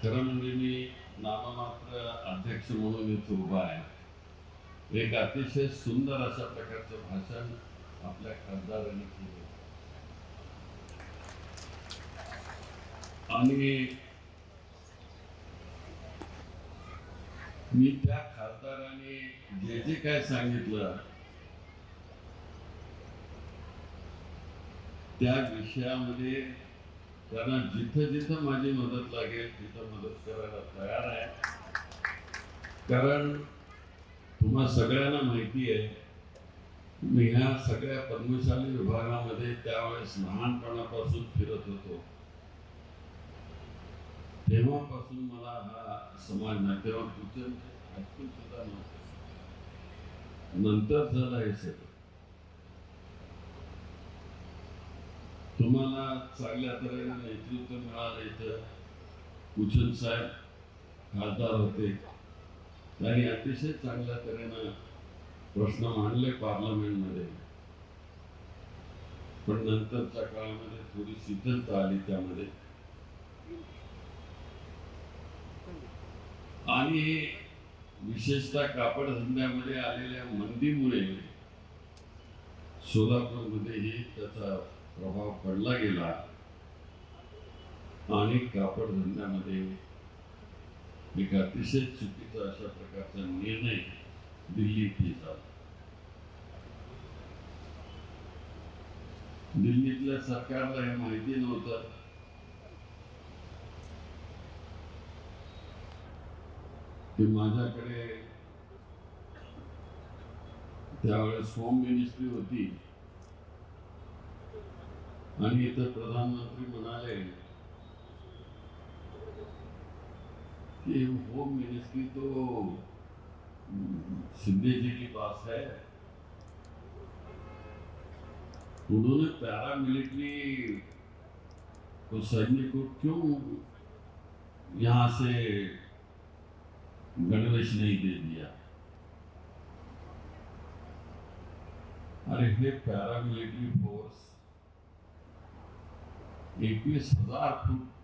खरं म्हणजे मी नाममात्र अध्यक्ष म्हणून इथे उभा आहे. एक अतिशय सुंदर अशा प्रकारचं भाषण आपल्या खासदारांनी केलं आणि मी त्या खासदारांनी जे जे काय सांगितलं त्या विषयामध्ये त्यांना जिथं जिथं माझी मदत लागेल तिथं मदत करायला तयार आहे. कारण तुम्हा सगळ्यांना माहिती आहे मी ह्या सगळ्या पद्मशाली विभागामध्ये त्यावेळेस लहानपणापासून फिरत होतो. तेव्हापासून मला हा समाज नाही, तेव्हा कुठे हायस्कूल सुद्धा नव्हतं, नंतर झालं हे सगळं. तुम्हाला चांगल्या तऱ्हेने नेतृत्व मिळालं. इथं कुचन साहेब खासदार होते, त्यांनी अतिशय चांगल्या तऱ्हेनं प्रश्न मांडले पार्लमेंटमध्ये. पण नंतरच्या काळामध्ये थोडी शिथिलता आली त्यामध्ये आणि विशेषतः कापड धंद्यामध्ये आलेल्या मंदीमुळे सोलापूरमध्येही त्याचा प्रभाव पडला गेला आणि कापड धंद्यामध्ये एक अतिशय चुकीचा अशा प्रकारचा निर्णय दिल्लीत झाला. दिल्लीतल्या सरकारला हे माहिती नव्हतं की माझ्याकडे त्यावेळेस होम मिनिस्ट्री होती आणि इथं प्रधानमंत्री म्हणाले कि होम मिनिस्ट्री तो शिंदे जी की पास है, उन्होंने पैरामिलिट्री को सैनिक को क्यों यहाँ से गणवेश नहीं दे दिया. अरे हे पॅरामिलिटरी फोर्स 21,000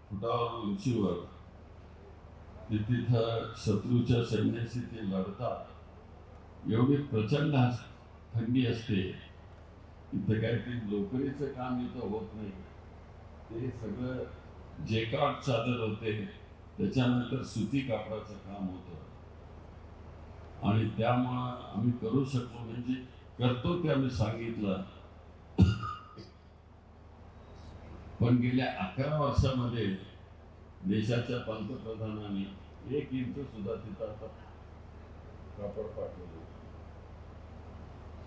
फुटावर उंचीवर तिथं शत्रूच्या सैन्याशी ते लढतात. एवढी प्रचंड थंडी असते. इथं काय ते लोकरीचं काम इथं होत नाही. ते सगळं जेकार्ड चादर होते, त्याच्यानंतर सुती कापडाचं काम होतं आणि त्यामुळं आम्ही करू शकलो, म्हणजे करतो ते आम्ही सांगितलं. पण गेल्या 11 वर्षामध्ये देशाच्या पंतप्रधानांनी 1 इंच सुद्धा तिथं आता कापड पाठवलं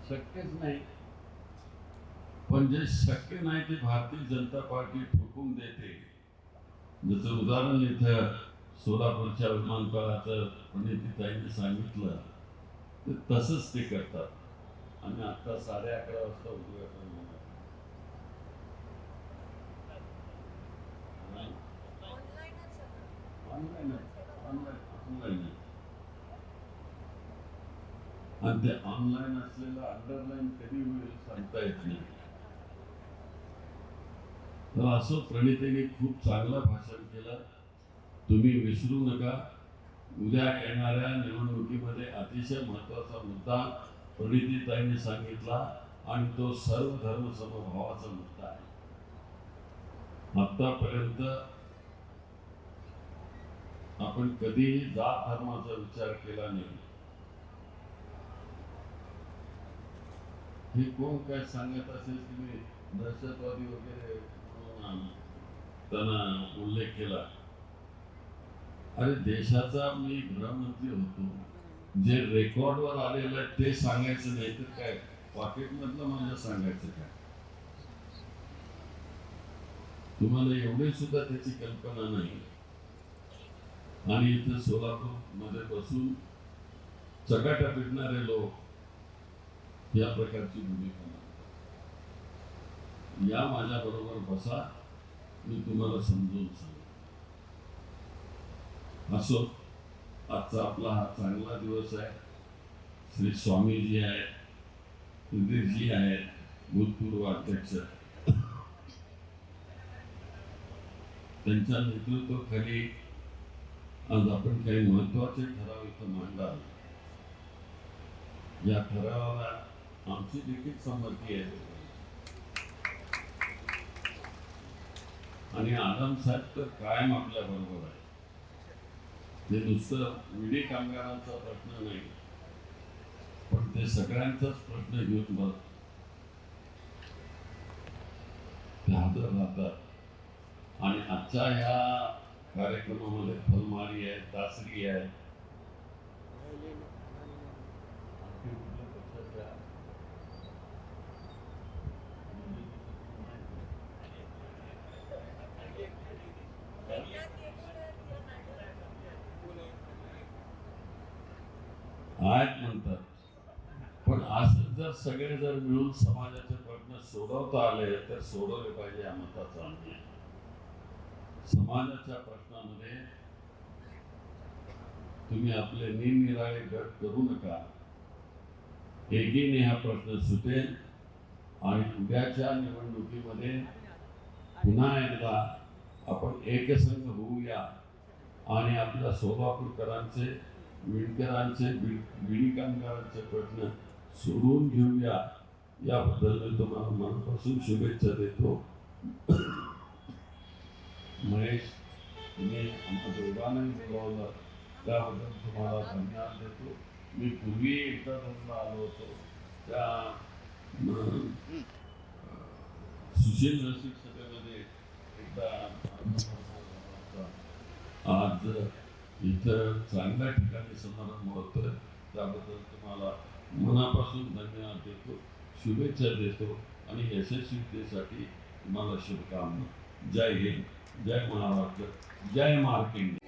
शक्यच नाही. पण जे शक्य नाही ते भारतीय जनता पार्टी ठोकून देते. जसं उदाहरण इथं सोलापूरच्या विमानतळाचं प्रणितीताईंनी सांगितलं, तर तसंच ते करतात आणि आता 11:30 वाजता उद्घाटन होणार. ऑनलाईन आणि ते ऑनलाईन असलेलं अंडरलाईन कधी होईल सांगता येत नाही. तर असं प्रणितीने खूप चांगलं भाषण केलं. तुम्ही विसरू नका, उद्या येणाऱ्या निवडणुकीमध्ये अतिशय महत्वाचा मुद्दा प्रणितीताईंनी सांगितला आणि तो सर्व धर्म समभावाचा मुद्दा आहे. आतापर्यंत आपण कधीही जात धर्माचा विचार केला नाही. हे कोण काय सांगत असेल की मी दहशतवादी वगैरे त्यांना उल्लेख केला. अरे देशाचा मी गृहमंत्री होतो, जे रेकॉर्डवर आलेलं आहे ते सांगायचं नाही तर काय पॉकेटमधलं माझ्या सांगायचं काय. तुम्हाला एवढे सुद्धा त्याची कल्पना नाही. आणि इथं सोलापूर मध्ये बसून चकाट्या पिटणारे लोक या प्रकारची भूमिका मांडतात. या माझ्या बरोबर बसा, मी तुम्हाला समजून सांगतो. असो, आजचा आपला हा चांगला दिवस आहे. श्री स्वामीजी आहेत, सुधीरजी आहेत, भूतपूर्व अध्यक्ष, त्यांच्या नेतृत्वाखाली आज आपण काही महत्वाचे ठराव इथं मांडाल. या ठरावाला आमची देखील संमती आहे आणि आनंद साहेब तर कायम आपल्या बरोबर आहे. ते नुसतं विडी कामगारांचा प्रश्न नाही, पण ते सगळ्यांचाच प्रश्न घेऊन बघ ते हजर राहतात. आणि आजच्या ह्या कार्यक्रमामध्ये फलमारी आहे, दासरी आहे, आहेत म्हणतात. पण असं जर सगळे जर मिळून समाजाचे प्रश्न सोडवता आले तर सोडवले पाहिजे या मताचा आम्ही आहे. समाजाच्या प्रश्नामध्ये तुम्ही आपले निरनिराळे गट करू नका. एकीने हा प्रश्न सुटेल आणि उद्याच्या निवडणुकीमध्ये पुन्हा एकदा आपण एकसंघ होऊया आणि आपल्या सोलापूरकरांचे, विणकरांचे, विणी कामगारांचे प्रश्न सोडवून घेऊया. याबद्दल मी तुम्हाला मनापासून शुभेच्छा देतो. महेश, तुम्ही आम्हा दोघांनाही बोलावलं त्याबद्दल तुम्हाला धन्यवाद देतो. मी पूर्वी एकदा त्यांना आलो होतो त्या सुशील रसिक सभेमध्ये एकदा. आज इथं चांगल्या ठिकाणी समारंभ होतोय त्याबद्दल तुम्हाला मनापासून धन्यवाद देतो, शुभेच्छा देतो आणि यशस्वीतेसाठी तुम्हाला शुभकामना. जय हिंद, जय महाराष्ट्र, जय महाराष्ट्र.